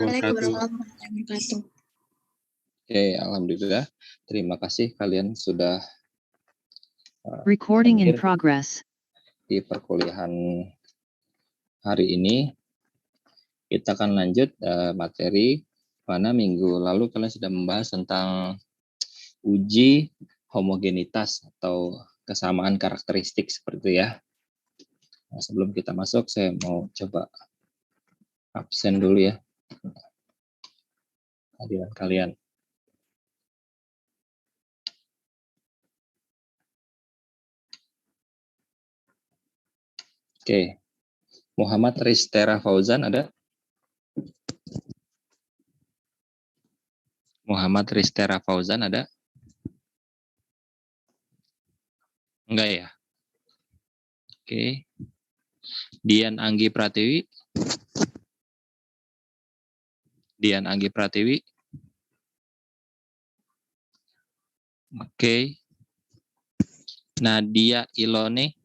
Waalaikumsalam warahmatullahi wabarakatuh. Oke, alhamdulillah. Terima kasih kalian sudah Recording in hadir progress. di perkuliahan hari ini. Kita akan lanjut materi mana minggu lalu kalian sudah membahas tentang uji homogenitas atau kesamaan karakteristik seperti itu ya. Nah, sebelum kita masuk, saya mau coba absen dulu ya hadiran kalian. Oke, Muhammad Ristera Fauzan ada? Muhammad Ristera Fauzan ada? Enggak ya? Oke. Dian Anggi Pratiwi? Dian Anggi Pratiwi? Oke. Nadia Ilone?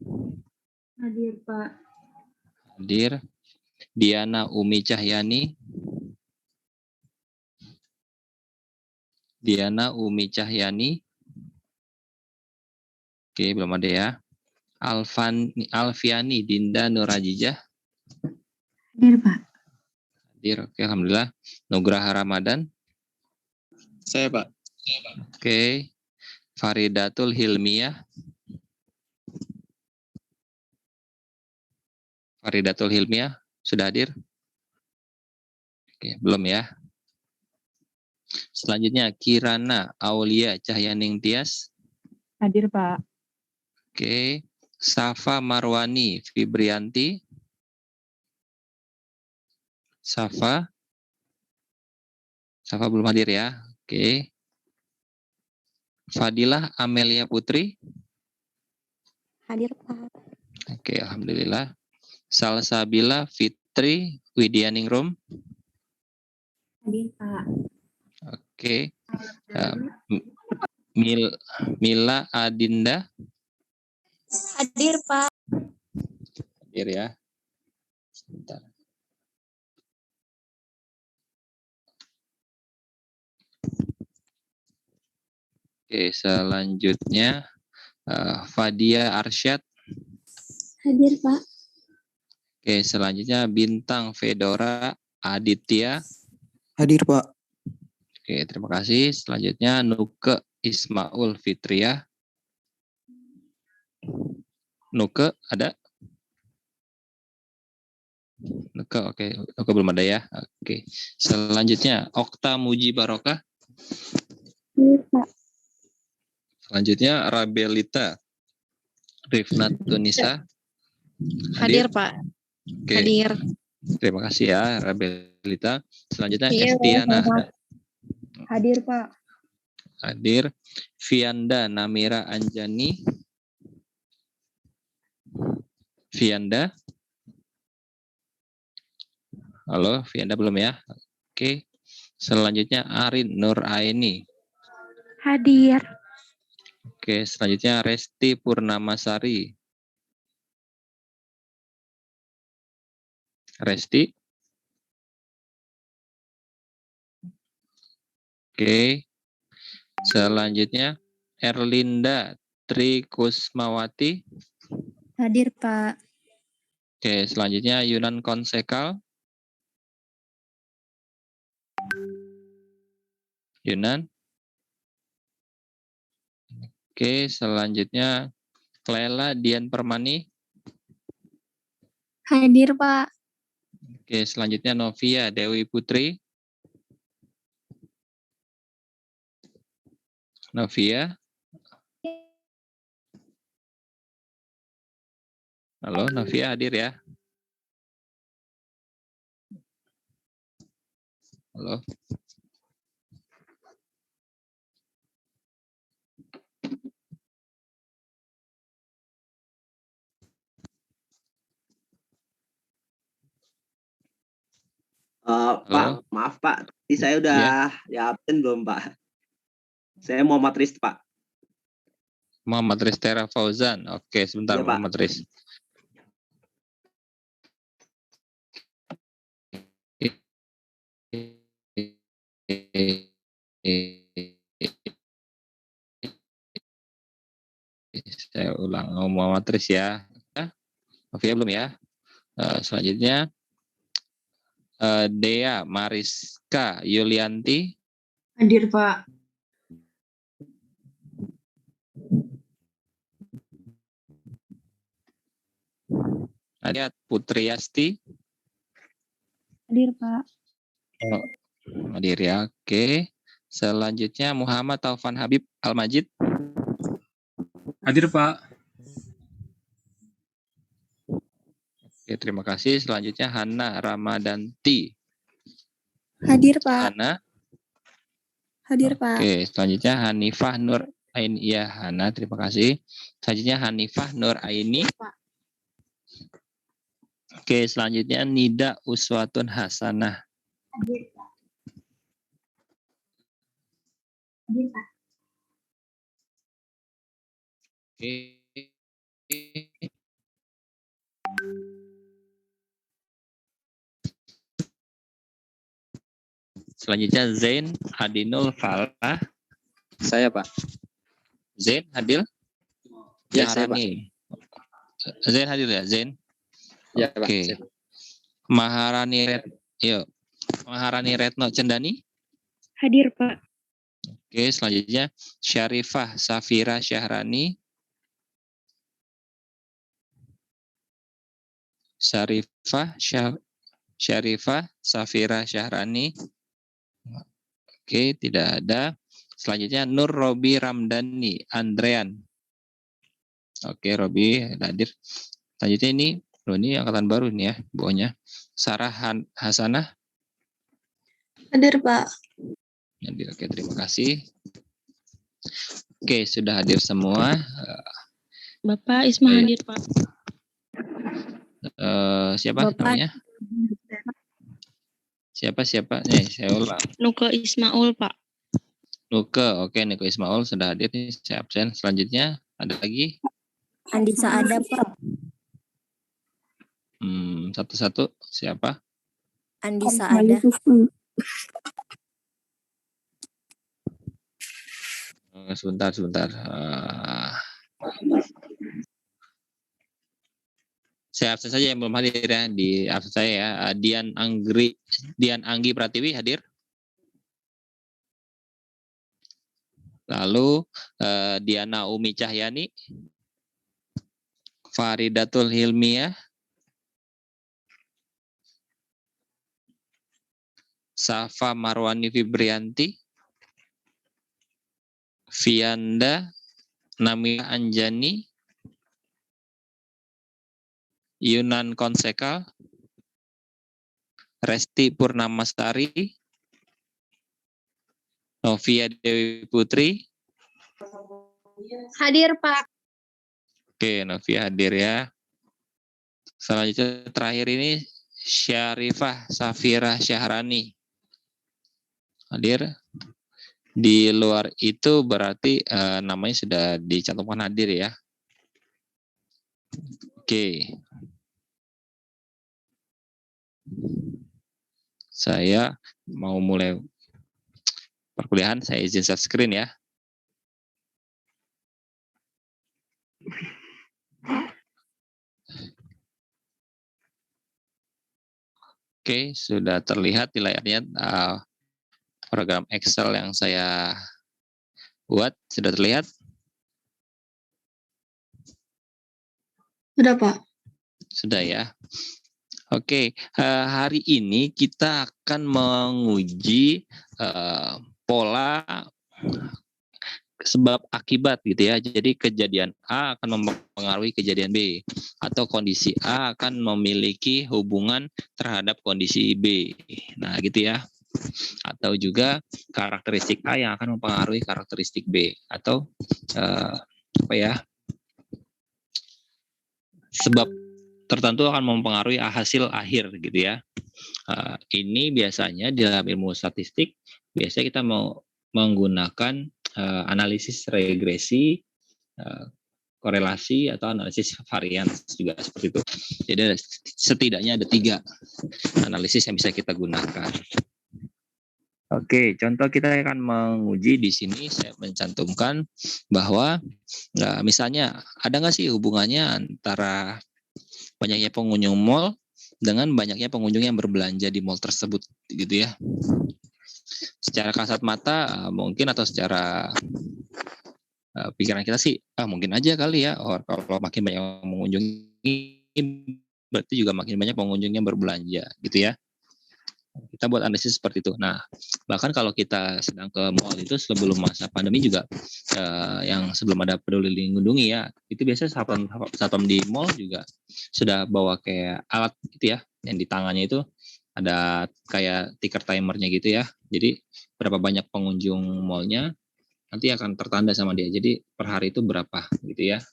Hadir, Pak. Hadir. Diana Umi Cahyani? Diana Umi Cahyani? Oke, belum ada ya. Alfiani Dinda Nurajijah? Hadir, Pak. Hadir, oke, alhamdulillah. Nugraha Ramadan? Saya, Pak. Oke. Faridatul Hilmiyah? Faridatul Hilmiyah sudah hadir? Oke, belum ya. Selanjutnya Kirana Aulia Cahyaning Tias. Hadir, Pak. Oke. Safa Marwani Fibrianti. Safa belum hadir ya. Oke. Fadilah Amelia Putri. Hadir, Pak. Oke, alhamdulillah. Salsabila Fitri Widianingrum. Hadir, Pak. Oke. Mila Adinda. Hadir, Pak. Hadir ya. Sebentar. Oke, selanjutnya Fadia Arsyad. Hadir, Pak. Oke, selanjutnya Bintang Fedora Aditya. Hadir, Pak. Oke, terima kasih. Selanjutnya Nuke Ismaul Fitria. Nuke ada? Nuke, oke. Nuke belum ada ya. Oke. Selanjutnya Okta Muji Barokah. Hadir, Pak. Selanjutnya Rabelita Rifnat Tunisa. Hadir, Pak. Oke. Hadir. Terima kasih ya Rabelita. Selanjutnya Iya, Estiana. Pak. Hadir, Pak. Hadir. Vianda Namira Anjani. Vianda. Halo, Vianda belum ya? Oke. Selanjutnya Arin Nur Aini. Hadir. Oke, selanjutnya Resti Purnamasari. Resti. Oke. Selanjutnya Erlinda Trikusmawati. Hadir, Pak. Oke, selanjutnya Yunan Konsekal. Yunan. Oke, selanjutnya Clela Dian Permani. Hadir, Pak. Oke, selanjutnya Novia Dewi Putri. Novia. Halo, Novia hadir ya? Halo. Pak, maaf Pak, tadi saya udah ya absen belum Pak? Saya Muhammad Rist Pak. Muhammad Ristera Fauzan. Oke, sebentar Iya, Pak. Muhammad Rist. Saya ulang ngomong matris ya. Novia belum ya? Selanjutnya Dea Mariska Yulianti. Hadir, Pak. Ada Putriasti. Hadir, Pak. Hadir ya. Oke. Selanjutnya Muhammad Taufan Habib Al-Majid. Hadir, Pak. Oke, terima kasih. Selanjutnya Hana Ramadanti. Hadir, Pak. Hana. Hadir, Pak. Oke, selanjutnya Hanifah Nur Aini. Ya, Hana, terima kasih. Selanjutnya Hanifah Nur Aini. Oke, selanjutnya Nida Uswatun Hasanah. Hadir, Pak. Hadir, Pak. Oke. Selanjutnya Zain Adinul Falah. Saya, Pak. Zain hadir? Ya, saya, Pak. Zain hadir ya, Zain? Ya, Pak. Oke. Saya. Maharani Retno Cendani. Hadir, Pak. Oke, selanjutnya Syarifah Safira Syahrani. Syarifah Safira Syahrani. Oke, tidak ada. Selanjutnya Nur Robi Ramdhani Andrean. Oke, Robi hadir. Selanjutnya ini angkatan baru nih ya, bawahnya. Sarah Hasanah. Hadir, Pak. Hadir. Oke, terima kasih. Oke, sudah hadir semua. Bapak Isma Baik. hadir, Pak. Siapa Bapak. namanya? Siapa? Nih, saya ulang. Nuke Ismaul, Pak. Nuke, oke, Niko Ismaul sudah hadir nih, saya absen. Selanjutnya ada lagi? Andisa ada, Pak. Satu-satu, siapa? Andisa ada. Sebentar. Saya absen saja yang belum hadir ya, di absen saya ya. Dian Anggi Pratiwi hadir. Lalu Diana Umi Cahyani. Faridatul Hilmiah. Safa Marwani Fibrianti. Vianda Namia Anjani. Yunan Konsekal. Resti Purnamasari. Novia Dewi Putri. Hadir, Pak. Oke, Novia hadir ya. Selanjutnya terakhir ini Syarifah Safira Syahrani. Hadir. Di luar itu berarti namanya sudah dicantumkan hadir ya. Oke. Saya mau mulai perkuliahan, saya izin share screen ya. Oke, sudah terlihat di layarnya program Excel yang saya buat. Sudah terlihat? Sudah, Pak. Sudah ya. Oke, hari ini kita akan menguji pola sebab akibat gitu ya. Jadi kejadian A akan mempengaruhi kejadian B, atau kondisi A akan memiliki hubungan terhadap kondisi B. Nah, gitu ya. Atau juga karakteristik A yang akan mempengaruhi karakteristik B, atau sebab tertentu akan mempengaruhi hasil akhir gitu ya. Ini biasanya di dalam ilmu statistik biasanya kita mau menggunakan analisis regresi, korelasi, atau analisis varian juga seperti itu. Jadi setidaknya ada 3 analisis yang bisa kita gunakan. Oke, contoh kita akan menguji di sini saya mencantumkan bahwa misalnya ada nggak sih hubungannya antara banyaknya pengunjung mall dengan banyaknya pengunjung yang berbelanja di mall tersebut gitu ya. Secara kasat mata mungkin atau secara pikiran kita sih mungkin aja kali ya, kalau makin banyak mengunjungi berarti juga makin banyak pengunjung yang berbelanja gitu ya. Kita buat analisis seperti itu. Nah, bahkan kalau kita sedang ke mall itu sebelum masa pandemi juga yang sebelum ada Peduli Lindungi ya, itu biasanya satpam di mall juga sudah bawa kayak alat gitu ya, yang di tangannya itu ada kayak ticker timernya gitu ya. Jadi berapa banyak pengunjung mallnya nanti akan tertanda sama dia. Jadi per hari itu berapa gitu ya.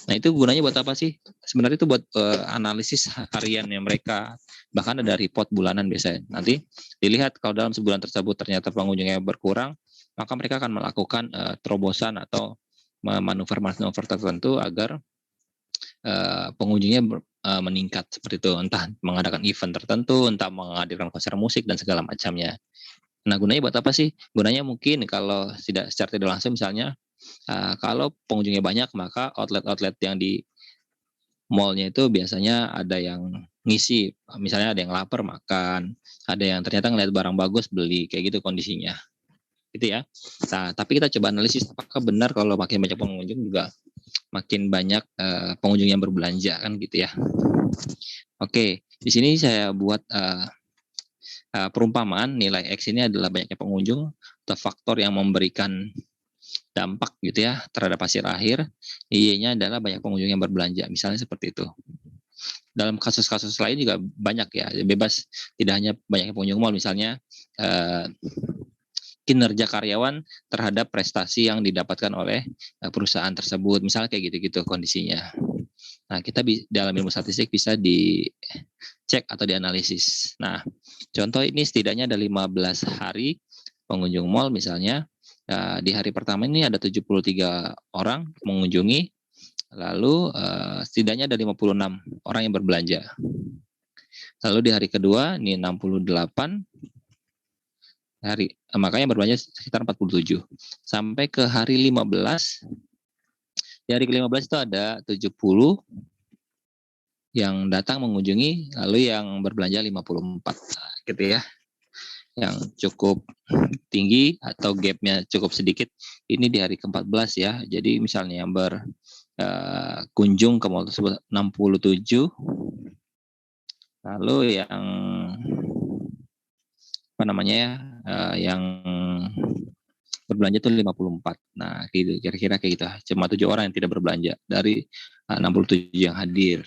Nah itu gunanya buat apa sih? Sebenarnya itu buat analisis hariannya mereka. Bahkan ada report bulanan biasanya. Nanti dilihat kalau dalam sebulan tersebut ternyata pengunjungnya berkurang, maka mereka akan melakukan terobosan atau manuver-manuver tertentu agar pengunjungnya meningkat seperti itu. Entah mengadakan event tertentu, entah menghadirkan konser musik dan segala macamnya. Nah gunanya buat apa sih? Gunanya mungkin kalau tidak secara tidak langsung misalnya kalau pengunjungnya banyak maka outlet-outlet yang di mallnya itu biasanya ada yang ngisi, misalnya ada yang lapar makan, ada yang ternyata ngeliat barang bagus beli, kayak gitu kondisinya gitu ya. Nah tapi kita coba analisis apakah benar kalau makin banyak pengunjung juga makin banyak pengunjung yang berbelanja kan gitu ya. Oke, di sini saya buat perumpamaan nilai X ini adalah banyaknya pengunjung atau faktor yang memberikan dampak gitu ya terhadap hasil akhir. Y-nya adalah banyak pengunjung yang berbelanja, misalnya seperti itu. Dalam kasus-kasus lain juga banyak ya, bebas tidak hanya banyaknya pengunjung mall, misalnya kinerja karyawan terhadap prestasi yang didapatkan oleh perusahaan tersebut, misalnya kayak gitu-gitu kondisinya. Nah, kita dalam ilmu statistik bisa dicek atau dianalisis. Nah, contoh ini setidaknya ada 15 hari pengunjung mall misalnya. Di hari pertama ini ada 73 orang mengunjungi, lalu setidaknya ada 56 orang yang berbelanja. Lalu di hari kedua ini 68 hari, makanya berbelanja sekitar 47. Sampai ke hari 15, di hari ke-15 itu ada 70 yang datang mengunjungi, lalu yang berbelanja 54 gitu ya. Yang cukup tinggi atau gapnya cukup sedikit ini di hari ke-14 ya. Jadi misalnya yang berkunjung ke mall tersebut 67, lalu yang yang berbelanja itu 54. Nah, gitu kira-kira kayak gitu. Cuma 7 orang yang tidak berbelanja dari 67 yang hadir.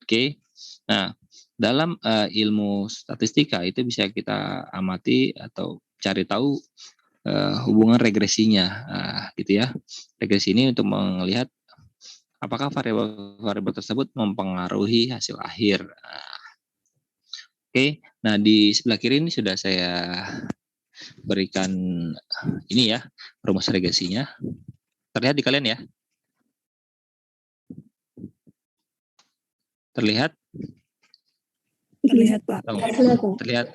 Oke. Nah, dalam ilmu statistika itu bisa kita amati atau cari tahu hubungan regresinya, gitu ya. Regresi ini untuk melihat apakah variabel tersebut mempengaruhi hasil akhir. Oke. Nah, di sebelah kiri ini sudah saya berikan ini ya, rumus regresinya. Terlihat di kalian ya? Terlihat? Terlihat, Pak. Terlihat.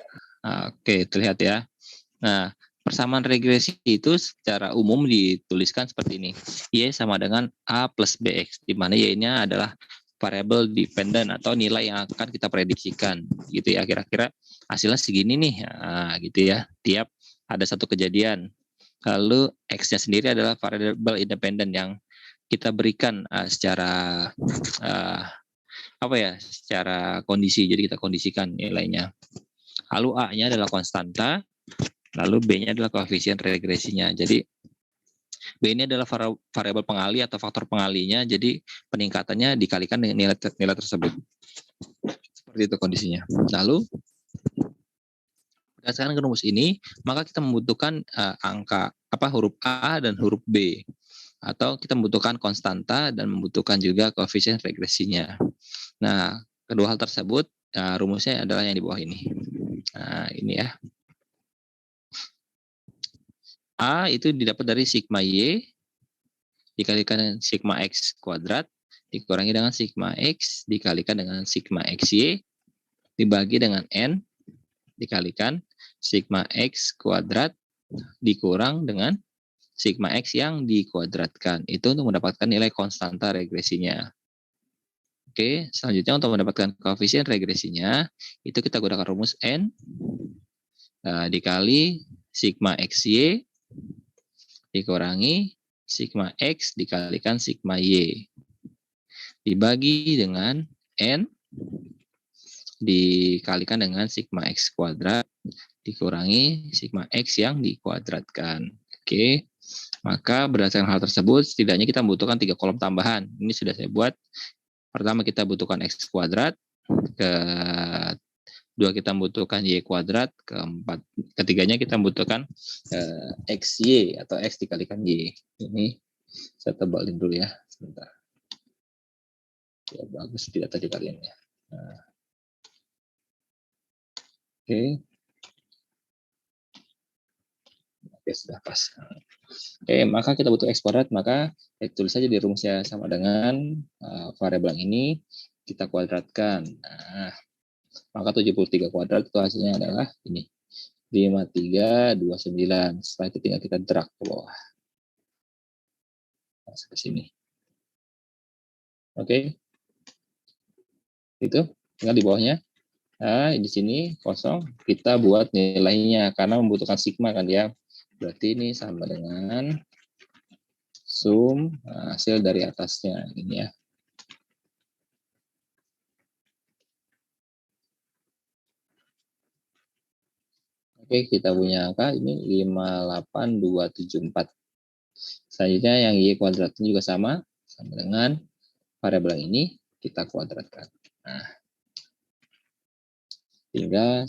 Oke, terlihat ya. Nah, persamaan regresi itu secara umum dituliskan seperti ini. Y sama dengan A plus BX, di mana Y-nya adalah variabel dependent atau nilai yang akan kita prediksikan. Gitu ya, kira-kira hasilnya segini nih, gitu ya. Tiap ada satu kejadian. Lalu X-nya sendiri adalah variabel independen yang kita berikan secara secara kondisi. Jadi kita kondisikan nilainya. Lalu A-nya adalah konstanta, lalu B-nya adalah koefisien regresinya. Jadi B ini adalah variabel pengali atau faktor pengalinya. Jadi peningkatannya dikalikan dengan nilai tersebut. Seperti itu kondisinya. Lalu berdasarkan rumus ini, maka kita membutuhkan huruf A dan huruf B. Atau kita membutuhkan konstanta dan membutuhkan juga koefisien regresinya. Nah, kedua hal tersebut rumusnya adalah yang di bawah ini. Nah, ini ya. A itu didapat dari sigma Y dikalikan dengan sigma X kuadrat dikurangi dengan sigma X dikalikan dengan sigma XY dibagi dengan N dikalikan sigma X kuadrat dikurang dengan sigma X yang dikuadratkan. Itu untuk mendapatkan nilai konstanta regresinya. Oke, selanjutnya untuk mendapatkan koefisien regresinya, itu kita gunakan rumus N dikali sigma XY dikurangi sigma X dikalikan sigma Y. Dibagi dengan N dikalikan dengan sigma X kuadrat dikurangi sigma X yang dikuadratkan. Oke, maka berdasarkan hal tersebut setidaknya kita membutuhkan 3 kolom tambahan. Ini sudah saya buat. Pertama kita butuhkan X kuadrat, kedua kita membutuhkan Y kuadrat, ketiganya kita membutuhkan XY atau X dikalikan Y. Ini saya tebalin dulu ya, sebentar. Ya bagus tidak tadi kaliannya. Nah. Oke. Oke, sudah pas. Oke, maka kita butuh X kuadrat, maka tulis saja di rumusnya sama dengan variabel ini kita kuadratkan. Nah, maka 73 kuadrat itu hasilnya adalah ini. 5329. Setelah itu tinggal kita drag ke bawah. Masuk ke sini. Oke. Itu tinggal di bawahnya. Nah, di sini kosong, kita buat nilainya karena membutuhkan sigma kan ya. Berarti ini sama dengan sum hasil dari atasnya ini ya. Oke, kita punya angka ini 58274. Selanjutnya yang Y kuadratnya juga sama dengan variabel ini kita kuadratkan. Nah, tinggal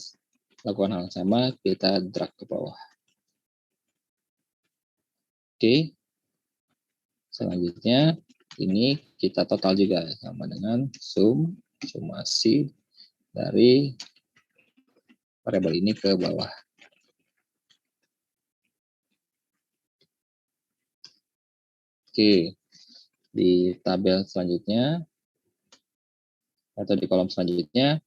lakukan hal yang sama, kita drag ke bawah. Oke, selanjutnya ini kita total juga sama dengan summasi dari variabel ini ke bawah. Oke, di tabel selanjutnya atau di kolom selanjutnya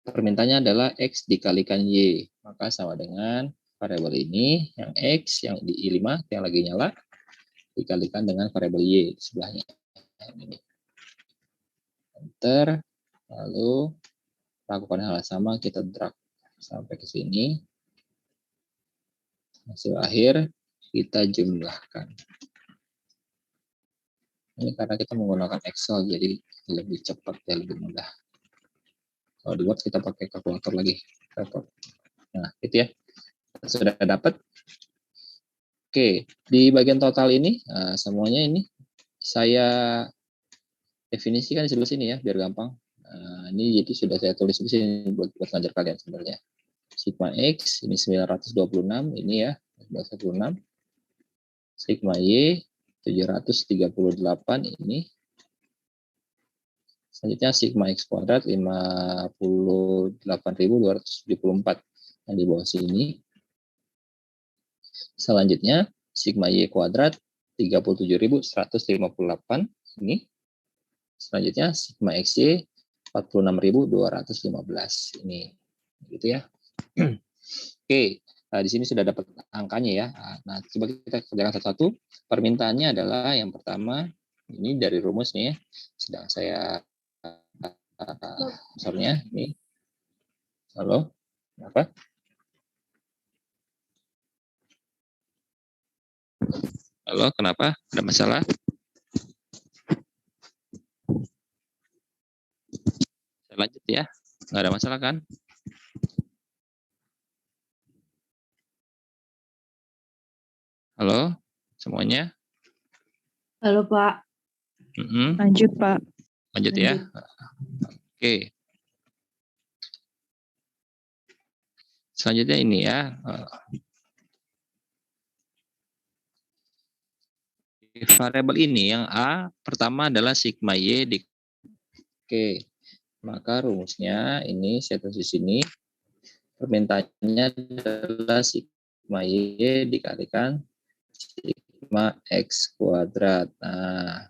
permintaannya adalah X dikalikan Y, maka sama dengan variabel ini yang X yang di I5 yang lagi nyala dikalikan dengan variabel Y di sebelahnya. Ini. Enter, lalu lakukan hal yang sama, kita drag sampai ke sini. Hasil akhir kita jumlahkan. Ini karena kita menggunakan Excel, jadi lebih cepat ya, lebih mudah. Kalau di Word kita pakai kalkulator lagi. Nah, itu ya. Sudah dapat. Oke, di bagian total ini, semuanya ini saya definisikan di sebelah sini ya, biar gampang. Ini jadi sudah saya tulis di sini buat ngajar kalian sebenarnya. Sigma X, ini 926, ini ya, 926. Sigma Y, 738, ini. Selanjutnya sigma X kuadrat, 58.274 yang di bawah sini. Selanjutnya, sigma Y kuadrat 37.158 ini. Selanjutnya, sigma XY 46.215 ini. Gitu ya. Oke, di sini sudah dapat angkanya ya. Nah, coba kita kerjakan satu-satu. Permintaannya adalah yang pertama, ini dari rumus nih ya. Sedang saya misalnya ini. Halo, apa? Halo, kenapa? Ada masalah? Saya lanjut ya. Nggak ada masalah kan? Halo, semuanya? Halo, Pak. Lanjut, Pak. Lanjut ya. Oke. Selanjutnya ini ya. Variabel ini yang A pertama adalah sigma Y di. Oke. Maka rumusnya ini saya tulis di sini. Permintaannya adalah sigma Y dikalikan sigma X kuadrat. Nah,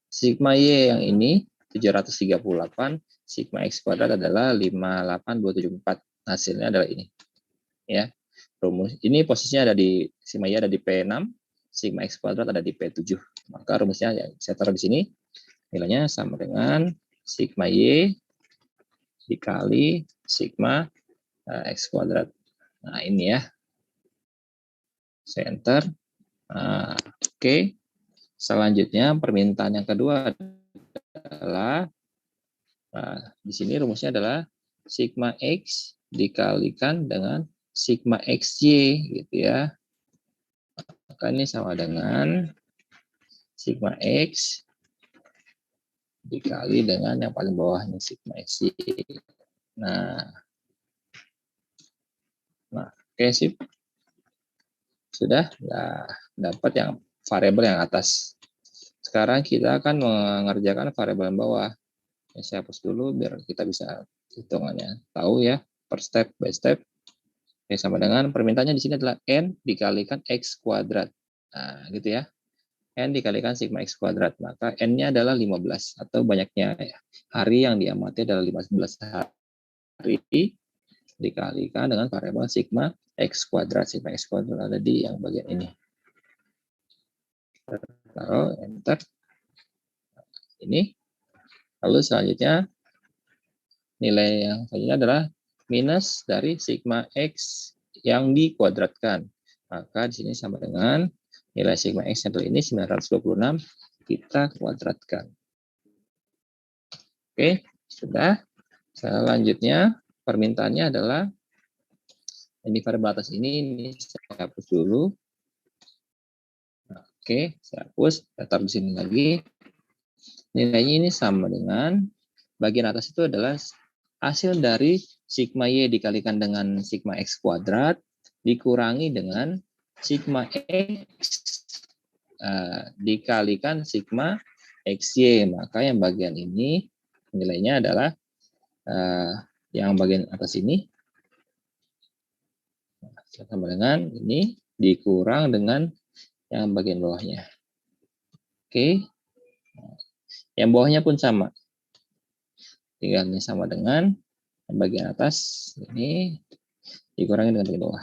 sigma Y yang ini 738, sigma X kuadrat adalah 58274. hasilnya adalah ini. Ya. Rumus ini posisinya ada di sigma y ada di P6, sigma x kuadrat ada di P7. Maka rumusnya ya saya taruh di sini. Nilainya sama dengan sigma y dikali sigma x kuadrat. Nah, ini ya. Saya enter. Nah, oke. Selanjutnya permintaan yang kedua adalah di sini rumusnya adalah sigma x dikalikan dengan sigma xy gitu ya. Maka ini sama dengan sigma x dikali dengan yang paling bawahnya sigma xy. Nah, oke sip. Sudah dapat yang variabel yang atas. Sekarang kita akan mengerjakan variabel yang bawah. Ya, saya hapus dulu biar kita bisa hitungannya tahu ya per step by step. Oke, sama dengan permintaannya di sini adalah n dikalikan x kuadrat. Nah, gitu ya. N dikalikan sigma x kuadrat. Maka n-nya adalah 15 atau banyaknya ya. Hari yang diamati adalah 15 hari dikalikan dengan variabel sigma x kuadrat. Sigma x kuadrat ada di yang bagian ini. Taruh enter. Ini. Lalu selanjutnya nilai yang selanjutnya adalah minus dari sigma x yang dikuadratkan. Maka di sini sama dengan nilai sigma x yang ini 926 kita kuadratkan. Oke, sudah. Selanjutnya permintaannya adalah ini variabel atas ini saya hapus dulu. Oke, saya hapus, saya taruh di sini lagi. Nilainya ini sama dengan bagian atas itu adalah hasil dari sigma y dikalikan dengan sigma x kuadrat dikurangi dengan sigma x dikalikan sigma xy. Maka yang bagian ini nilainya adalah yang bagian atas ini sama dengan ini dikurang dengan yang bagian bawahnya. Oke. Yang bawahnya pun sama. Tinggal ini sama dengan bagian atas ini dikurangi dengan bagian bawah.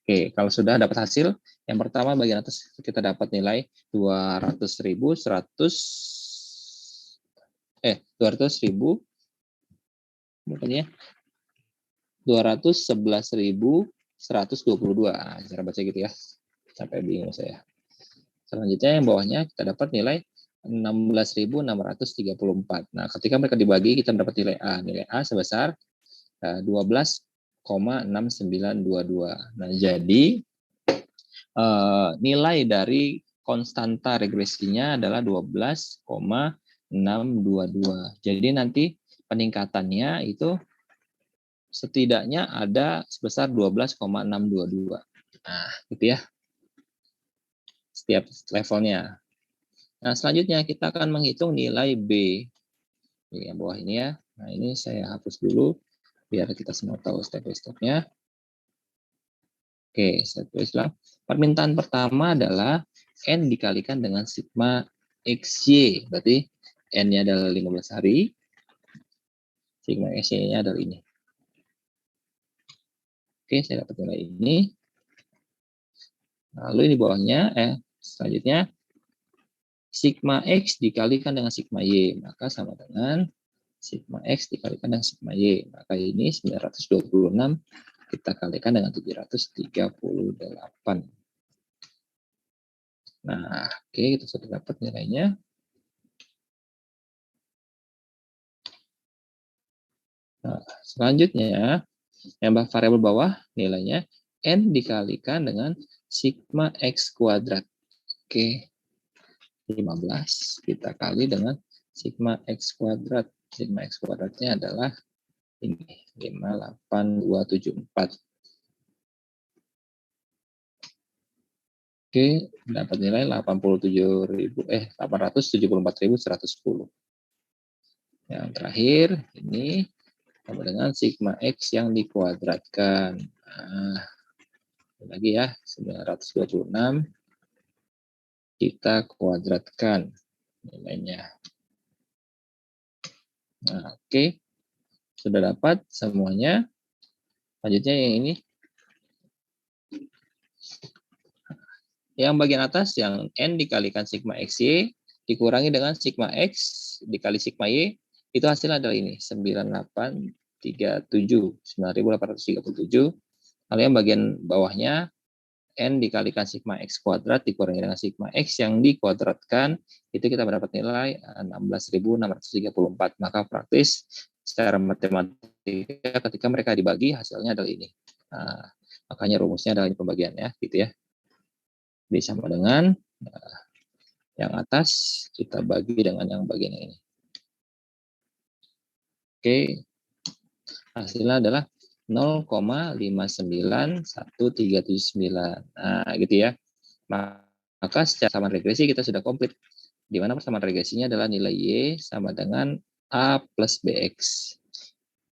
Oke, kalau sudah dapat hasil, yang pertama bagian atas kita dapat nilai 200.000 211.122. Cara baca gitu ya. Sampai bingung saya. Selanjutnya yang bawahnya kita dapat nilai 16.634. Nah, ketika mereka dibagi kita mendapat nilai A. Nilai A sebesar 12,6922. Nah, jadi nilai dari konstanta regresinya adalah 12,622. Jadi nanti peningkatannya itu setidaknya ada sebesar 12,622. Nah, gitu ya. Setiap levelnya. Nah, selanjutnya kita akan menghitung nilai B. Yang bawah ini ya. Nah, ini saya hapus dulu biar kita semua tahu step by step-nya. Oke, saya tulis lah. Permintaan pertama adalah N dikalikan dengan sigma XY. Berarti N-nya adalah 15 hari. Sigma XY-nya adalah ini. Oke, saya dapat nilai ini. Lalu ini bawahnya, selanjutnya sigma X dikalikan dengan sigma Y, maka sama dengan sigma X dikalikan dengan sigma Y. Maka ini 926 kita kalikan dengan 738. Nah, oke, kita sudah dapat nilainya. Nah, selanjutnya, yang variabel bawah nilainya N dikalikan dengan sigma X kuadrat. Oke. 15 kita kali dengan sigma X kuadrat. Sigma X kuadratnya adalah ini 58274. Oke, dapat nilai 874.110. Yang terakhir ini sama dengan sigma X yang dikuadratkan. Nah, lagi ya, 926 kita kuadratkan nilainya. Nah, oke. Sudah dapat semuanya. Selanjutnya yang ini. Yang bagian atas yang N dikalikan sigma XY dikurangi dengan sigma X dikali sigma Y, itu hasilnya adalah ini, 9.837. Lalu yang bagian bawahnya, N dikalikan sigma X kuadrat dikurangi dengan sigma X yang dikuadratkan, itu kita mendapat nilai 16.634. Maka praktis secara matematika ketika mereka dibagi, hasilnya adalah ini. Nah, makanya rumusnya adalah ini pembagiannya, gitu ya. Jadi sama dengan yang atas kita bagi dengan yang bagian ini. Oke, hasilnya adalah 0,591379. Nah, gitu ya. Maka secara persamaan regresi kita sudah komplit. Di mana persamaan regresinya adalah nilai Y sama dengan A plus BX.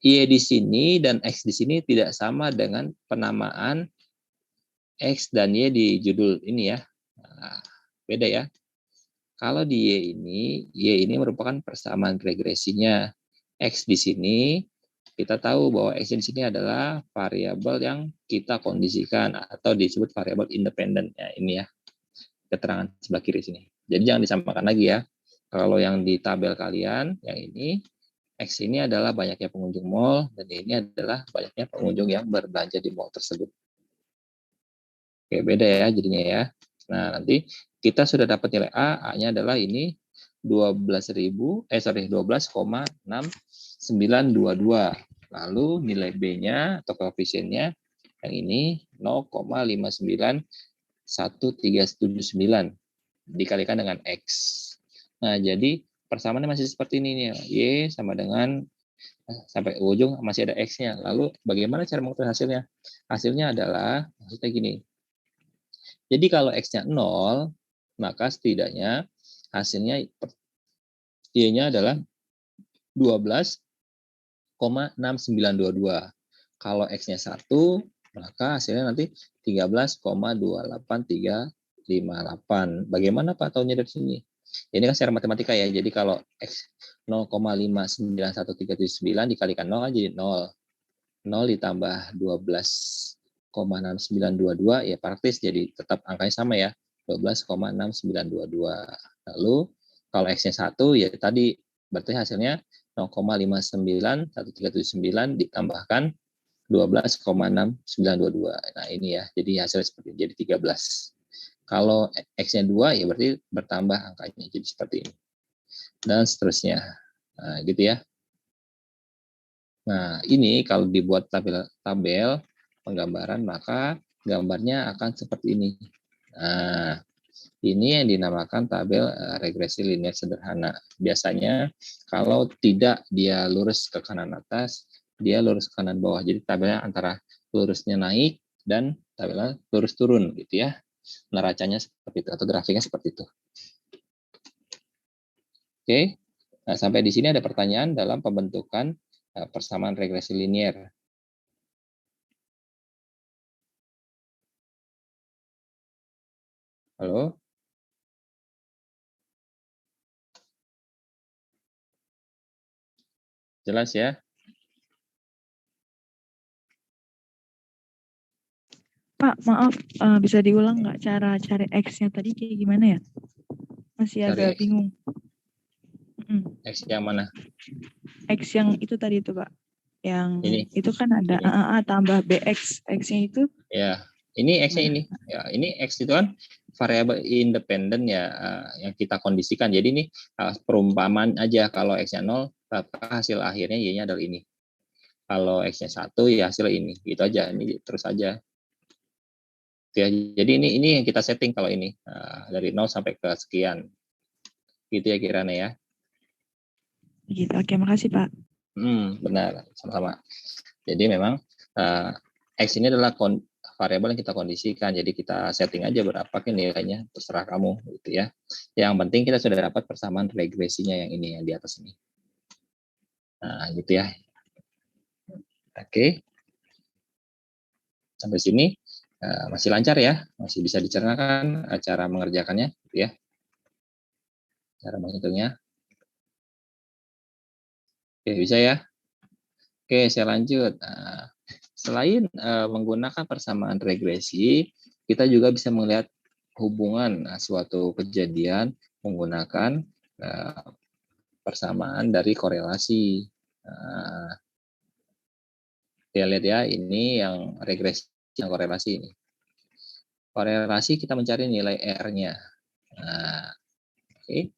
Y di sini dan X di sini tidak sama dengan penamaan X dan Y di judul ini ya. Nah, beda ya. Kalau di Y ini merupakan persamaan regresinya. X di sini, kita tahu bahwa X di sini adalah variabel yang kita kondisikan atau disebut variabel independen. Ya, ini ya, keterangan sebelah kiri sini. Jadi jangan disamakan lagi ya. Kalau yang di tabel kalian, yang ini, X ini adalah banyaknya pengunjung mall, dan ini adalah banyaknya pengunjung yang berbelanja di mall tersebut. Oke, beda ya jadinya ya. Nah, nanti kita sudah dapat nilai A, A-nya adalah ini 12,6922. Lalu nilai B-nya atau koefisiennya yang ini 0,591379 dikalikan dengan X. Nah, jadi persamaannya masih seperti ini nih. Y sama dengan sampai ujung masih ada X-nya. Lalu bagaimana cara mengetahui hasilnya? Hasilnya adalah maksudnya gini. Jadi kalau X-nya 0, maka setidaknya hasilnya Y-nya adalah 12,6922. Kalau X-nya 1, maka hasilnya nanti 13,28358. Bagaimana Pak tahunya dari sini? Ini kan secara matematika ya. Jadi kalau X 0,591379 dikalikan 0 jadi 0. 0 ditambah 12,6922 ya praktis jadi tetap angkanya sama ya, 12,6922. Lalu kalau X-nya 1 ya tadi berarti hasilnya 0,591379 ditambahkan 12,6922. Nah ini ya, jadi hasilnya seperti ini, jadi 13. Kalau X-nya 2 ya berarti bertambah angkanya jadi seperti ini. Dan seterusnya. Nah, gitu ya. Nah, ini kalau dibuat tabel penggambaran, maka gambarnya akan seperti ini. Nah, ini yang dinamakan tabel regresi linear sederhana. Biasanya kalau tidak dia lurus ke kanan atas, dia lurus ke kanan bawah. Jadi tabelnya antara lurusnya naik dan tabelnya lurus turun gitu ya. Neracanya seperti itu atau grafiknya seperti itu. Oke. Nah, sampai di sini ada pertanyaan dalam pembentukan persamaan regresi linear. Halo? Jelas ya? Pak, maaf, bisa diulang nggak cara cari X-nya tadi kayak gimana ya? Masih Cari agak X. bingung. X yang mana? X yang itu tadi itu Pak. Yang Ini. itu kan ada Ini. AAA tambah BX. X-nya itu? Ya, ini X-nya ini. Ya, ini X itu kan variabel independen ya yang kita kondisikan. Jadi ini perumpamaan aja kalau X-nya 0, maka hasil akhirnya Y-nya adalah ini. Kalau X-nya 1 ya hasilnya ini. Gitu aja, ini terus aja. Ya, jadi ini yang kita setting kalau ini dari 0 sampai ke sekian. Gitu ya kiranya ya. Gitu. Oke, makasih Pak. Benar, sama-sama. Jadi memang X ini adalah variabel yang kita kondisikan, jadi kita setting aja berapa kan nilainya, terserah kamu gitu ya. Yang penting kita sudah dapat persamaan regresinya yang ini yang di atas ini. Nah, gitu ya. Oke. Sampai sini masih lancar ya, masih bisa dicernakan cara mengerjakannya gitu ya. Cara menghitungnya. Oke, bisa ya. Oke, saya lanjut. Nah, Selain menggunakan persamaan regresi, kita juga bisa melihat hubungan suatu kejadian menggunakan persamaan dari korelasi. Kita lihat ya, ini yang regresi, yang korelasi ini. Korelasi kita mencari nilai R-nya. Nah, oke.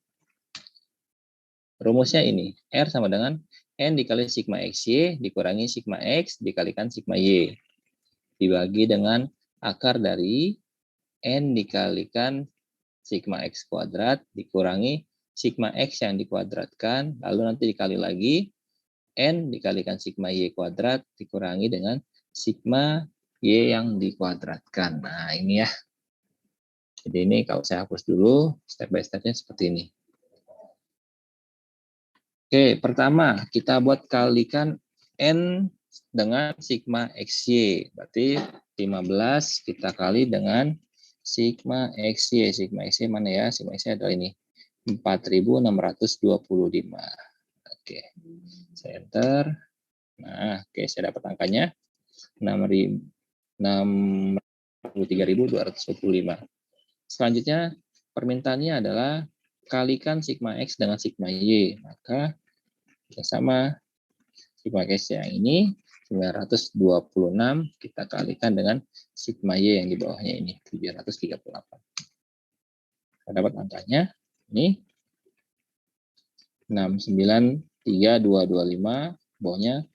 Rumusnya ini, R sama dengan N dikali sigma XY dikurangi sigma X dikalikan sigma Y. Dibagi dengan akar dari N dikalikan sigma X kuadrat dikurangi sigma X yang dikuadratkan, lalu nanti dikali lagi N dikalikan sigma Y kuadrat dikurangi dengan sigma Y yang dikuadratkan. Nah, ini ya. Jadi ini kalau saya hapus dulu, step by step-nya seperti ini. Oke, pertama kita buat kalikan N dengan sigma XY. Berarti 15 kita kali dengan sigma XY. Sigma XY mana ya? Sigma XY adalah ini. 4.625. Oke, saya enter. Nah, oke, saya dapat angkanya 63.225. Selanjutnya, permintaannya adalah kalikan sigma X dengan sigma Y. Maka sama sigma X yang ini 926 kita kalikan dengan sigma Y yang di bawahnya ini 738. Kita dapat angkanya ini 693.225, bawahnya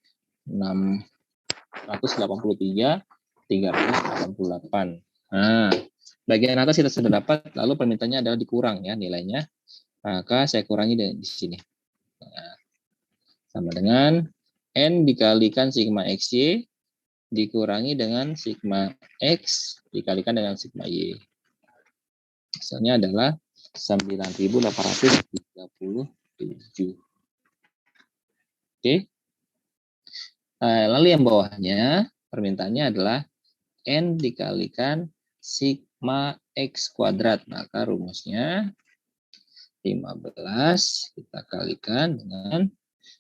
683.388. Nah, bagian atas kita sudah dapat, lalu permintaannya adalah dikurang ya nilainya. Maka saya kurangi di sini. Nah, sama dengan N dikalikan sigma XY dikurangi dengan sigma X dikalikan dengan sigma Y. Hasilnya adalah 9.837. Oke. Lalu yang bawahnya permintaannya adalah N dikalikan sigma X kuadrat. Maka rumusnya 15 kita kalikan dengan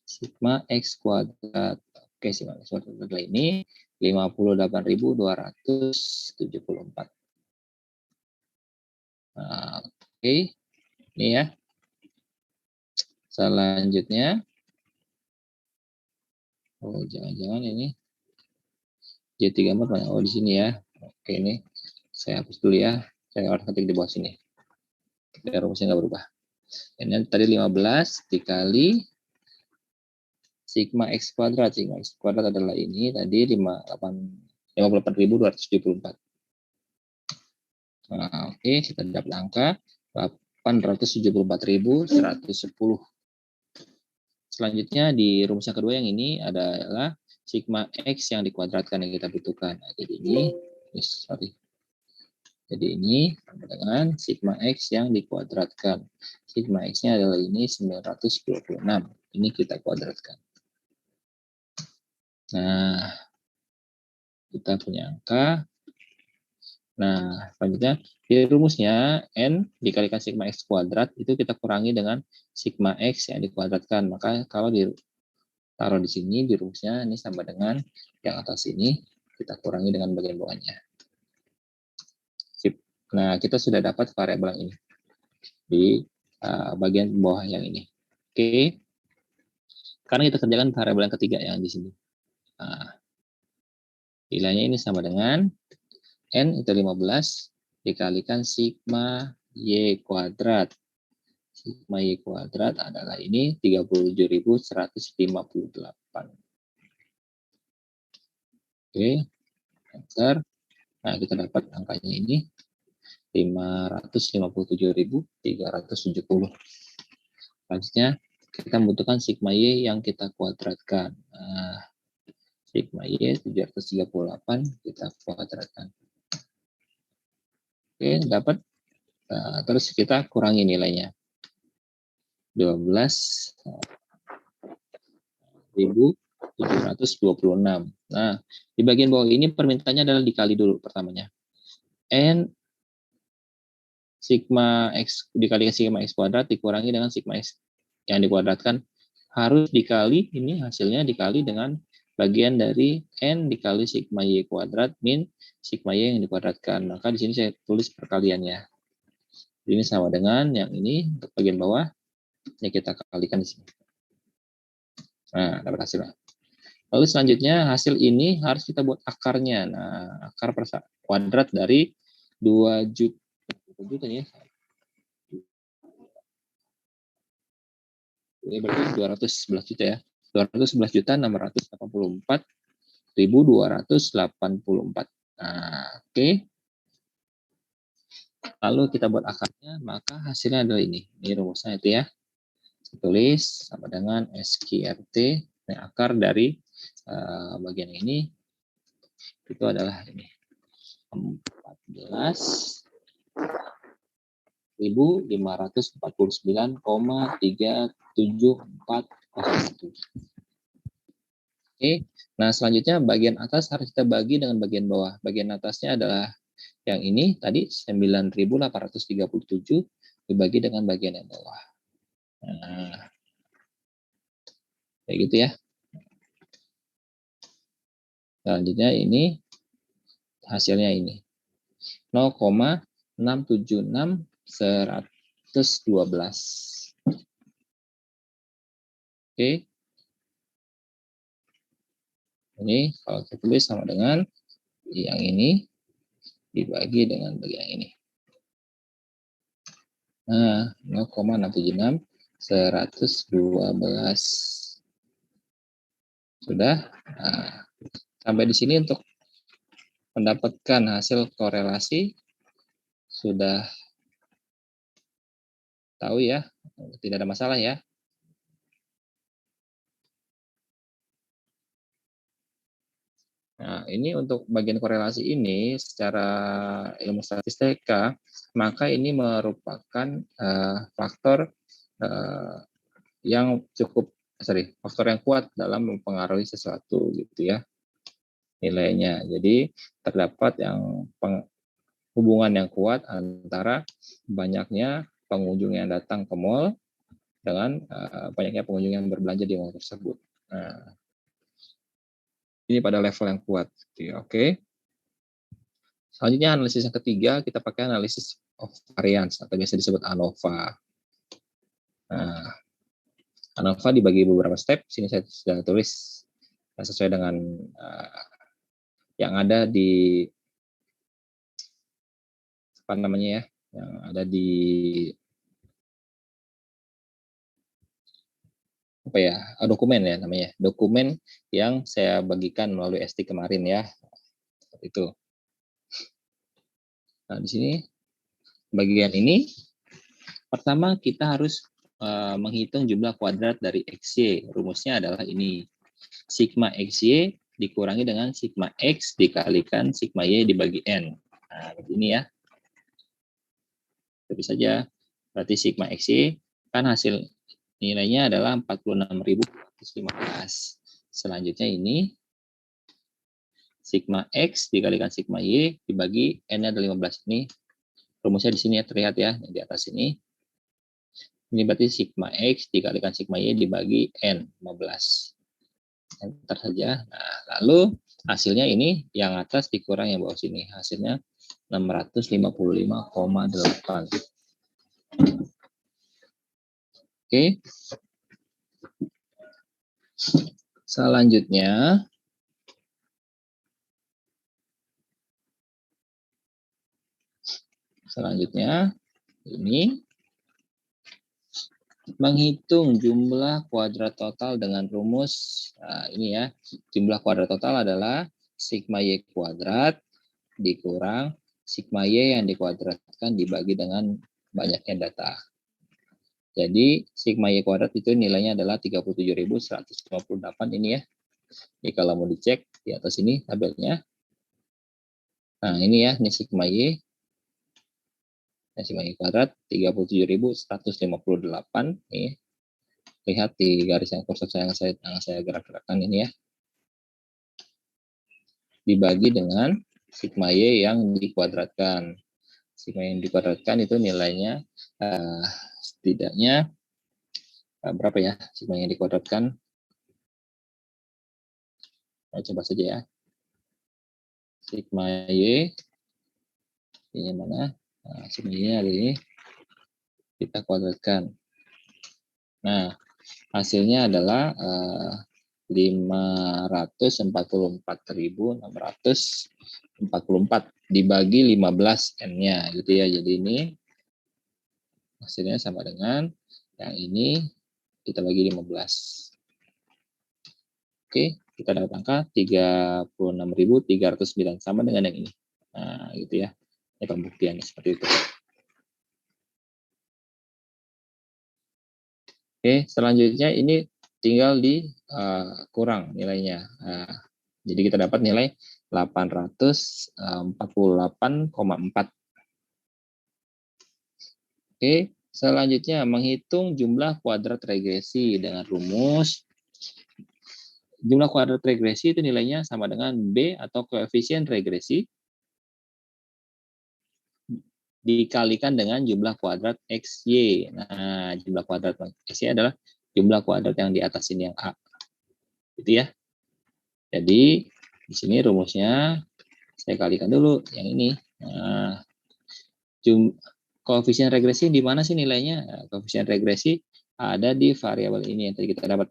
sigma X kuadrat. Oke, sigma X kuadrat adalah ini 58.274. Nah, oke, ini ya. Selanjutnya, oh jangan-jangan ini J34 mana? Oh di sini ya. Oke, ini saya hapus dulu ya. Saya harus ketik di bawah sini. Biar rumusnya nggak berubah. Ini tadi 15 dikali sigma X kuadrat. Sigma X kuadrat adalah ini tadi 58.274. Nah, oke, kita dapat angka 874.110. Selanjutnya di rumus yang kedua yang ini adalah sigma X yang dikuadratkan yang kita butuhkan. Nah, jadi ini, Jadi ini sama dengan sigma X yang dikuadratkan. Sigma X-nya adalah ini 926. Ini kita kuadratkan. Nah, kita punya angka. Nah, selanjutnya di rumusnya N dikalikan sigma X kuadrat itu kita kurangi dengan sigma X yang dikuadratkan. Maka kalau ditaruh di sini di rumusnya ini sama dengan yang atas ini kita kurangi dengan bagian bawahnya. Sip. Nah, kita sudah dapat variabel yang ini di bagian bawah yang ini. Oke. Sekarang kita kerjakan variabel yang ketiga yang di sini. Nah, nilainya ini sama dengan N itu 15 dikalikan sigma Y kuadrat. Sigma Y kuadrat adalah ini 37.158. Oke, enter. Nah, kita dapat angkanya ini 557.370. Selanjutnya, kita membutuhkan sigma Y yang kita kuadratkan. Nah, sigma Y 738 kita kuadratkan. Oke, dapat. Nah, terus kita kurangi nilainya. 12.726. Nah, di bagian bawah ini permintaannya adalah dikali dulu pertamanya. N sigma X dikali sigma X kuadrat dikurangi dengan sigma X yang dikuadratkan harus dikali, ini hasilnya dikali dengan bagian dari N dikali sigma Y kuadrat min sigma Y yang dikuadratkan. Maka di sini saya tulis perkaliannya. Ini sama dengan yang ini untuk bagian bawah, ya kita kalikan di sini. Nah, dapat hasilnya. Lalu selanjutnya hasil ini harus kita buat akarnya. Nah, akar kuadrat dari 2 juta ya. Ini berarti 211 juta ya. 211.684.284. Nah, oke. Lalu kita buat akarnya, maka hasilnya adalah ini. Ini rumusnya itu ya. Saya tulis sama dengan SQRT. Nah, akar dari bagian ini itu adalah ini. 14.549,37401. Oke, nah selanjutnya bagian atas harus kita bagi dengan bagian bawah. Bagian atasnya adalah yang ini tadi 9.837 dibagi dengan bagian yang bawah. Nah, kayak gitu ya. Selanjutnya ini hasilnya ini 0,676.112. Oke. Ini kalau kita tulis sama dengan yang ini dibagi dengan bagian ini. Nah, 0,676.112. Sudah. Nah, sampai di sini untuk mendapatkan hasil korelasi sudah tahu ya, tidak ada masalah ya. Nah, ini untuk bagian korelasi ini secara ilmu statistika, maka ini merupakan faktor yang faktor yang kuat dalam mempengaruhi sesuatu gitu ya nilainya. Jadi terdapat hubungan yang kuat antara banyaknya pengunjung yang datang ke mall dengan banyaknya pengunjung yang berbelanja di mall tersebut. Nah, ini pada level yang kuat. Oke. Selanjutnya analisis yang ketiga, kita pakai analisis of variance atau biasa disebut ANOVA. Nah, ANOVA dibagi beberapa step. Sini saya sudah tulis sesuai dengan yang ada di apa namanya ya, yang ada di dokumen ya namanya, dokumen yang saya bagikan melalui ST kemarin ya, seperti itu. Nah di sini bagian ini pertama kita harus menghitung jumlah kuadrat dari XY. Rumusnya adalah ini, sigma XY dikurangi dengan sigma X dikalikan sigma Y dibagi N. Nah begini ya, itu saja. Berarti sigma XY kan hasil nilainya adalah 46.215. Selanjutnya ini sigma X dikalikan sigma Y dibagi N-nya ada 15. Ini rumusnya di sini ya, terlihat ya, di atas ini. Ini berarti sigma X dikalikan sigma Y dibagi N, 15. Enter saja. Nah, lalu hasilnya ini yang atas dikurang yang bawah sini. Hasilnya 655,8. Oke. Selanjutnya ini menghitung jumlah kuadrat total dengan rumus ini ya. Jumlah kuadrat total adalah sigma Y kuadrat dikurang sigma Y yang dikuadratkan dibagi dengan banyaknya data. Jadi sigma Y kuadrat itu nilainya adalah 37.158 ini ya. Ini kalau mau dicek di atas ini tabelnya. Nah ini ya, ini sigma Y. Nah, sigma Y kuadrat 37.158 nih. Lihat di garis yang kursor yang saya gerak-gerakkan ini ya. Dibagi dengan sigma Y yang dikuadratkan. Sigma Y yang dikuadratkan itu nilainya setidaknya berapa ya sigma Y yang dikuadratkan? Nah, coba saja ya. Sigma Y. Ini mana? Nah, sigma Y ada ini. Kita kuadratkan. Nah, hasilnya adalah 544.644 dibagi 15 N-nya gitu ya. Jadi ini hasilnya sama dengan yang ini kita bagi 15. Oke, kita dapat angka 36.309 sama dengan yang ini. Nah, gitu ya. Ini pembuktiannya seperti itu. Oke, selanjutnya ini tinggal kurang nilainya. Nah, jadi kita dapat nilai 848,4. Oke, selanjutnya menghitung jumlah kuadrat regresi dengan rumus. Jumlah kuadrat regresi itu nilainya sama dengan B atau koefisien regresi dikalikan dengan jumlah kuadrat XY. Nah, jumlah kuadrat XY adalah jumlah kuadrat yang di atas ini yang A. Gitu ya. Jadi, di sini rumusnya saya kalikan dulu yang ini. Nah, koefisien regresi di mana sih nilainya? Nah, koefisien regresi ada di variabel ini yang tadi kita dapat.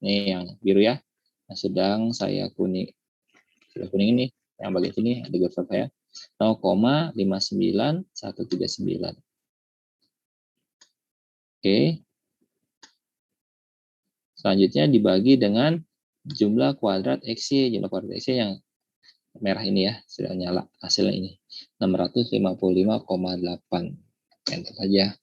Nih yang biru ya. Nah, sedang saya kuning. Sudah kuning ini. Yang bagian sini ada garis saya. 0,59139. Oke. Selanjutnya dibagi dengan jumlah kuadrat XY. Jumlah kuadrat XY yang merah ini ya, sudah nyala hasilnya ini 655,8. Enter saja.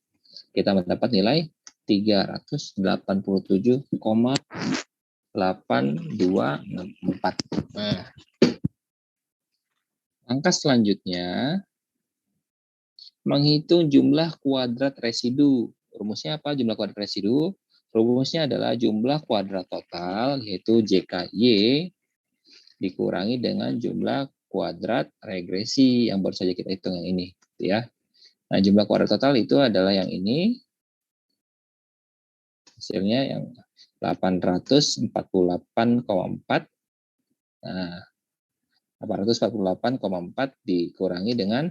Kita mendapat nilai 387,8264. Nah, angka selanjutnya menghitung jumlah kuadrat residu. Rumusnya apa jumlah kuadrat residu? Rumusnya adalah jumlah kuadrat total yaitu JKY dikurangi dengan jumlah kuadrat regresi yang baru saja kita hitung yang ini, ya. Nah, jumlah kuadrat total itu adalah yang ini. Hasilnya yang 848,4. Nah, 848,4 dikurangi dengan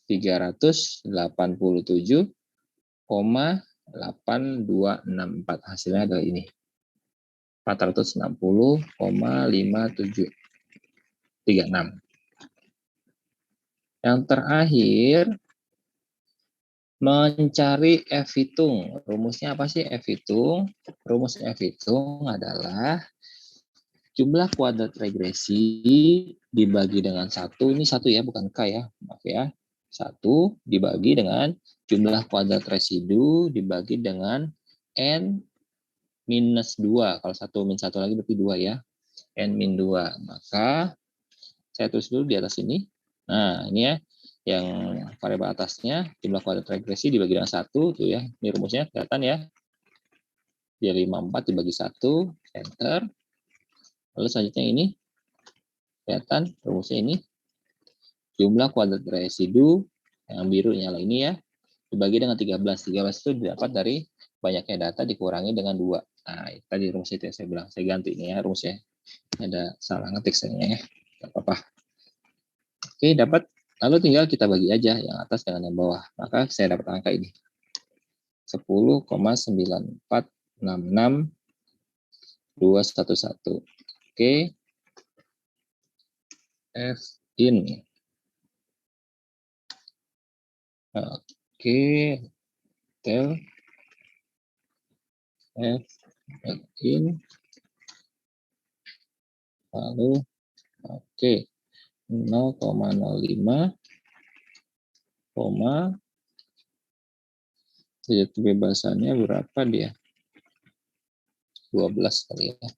387,8264. Hasilnya adalah ini. 460,5736. Yang terakhir, mencari F hitung. Rumusnya apa sih F hitung? Rumus F hitung adalah jumlah kuadrat regresi dibagi dengan 1. Ini 1 ya, bukan K ya. Maaf ya. 1 dibagi dengan jumlah kuadrat residu dibagi dengan N minus 2. Kalau 1 min 1 lagi berarti 2 ya. N min 2. Maka saya tulis dulu di atas ini. Nah, ini ya. Yang variabel atasnya jumlah kuadrat regresi dibagi dengan 1 tuh ya. Ini rumusnya kelihatan ya. Dia 54 dibagi 1, enter. Lalu selanjutnya ini kelihatan rumusnya ini. Jumlah kuadrat residu yang biru nyala ini ya. Dibagi dengan 13. 13 itu didapat dari banyaknya data dikurangi dengan 2. Nah, itu tadi rumus itu yang saya bilang. Saya ganti ini ya rumusnya. Ada salah ngetik saya ya. Tidak apa-apa. Oke, dapat. Lalu tinggal kita bagi aja yang atas dengan yang bawah. Maka saya dapat angka ini. 10,9466211. Oke. F in. Oke. Tel. F in. Lalu oke. 0,05 derajat kebebasannya berapa dia? 12 kali ya.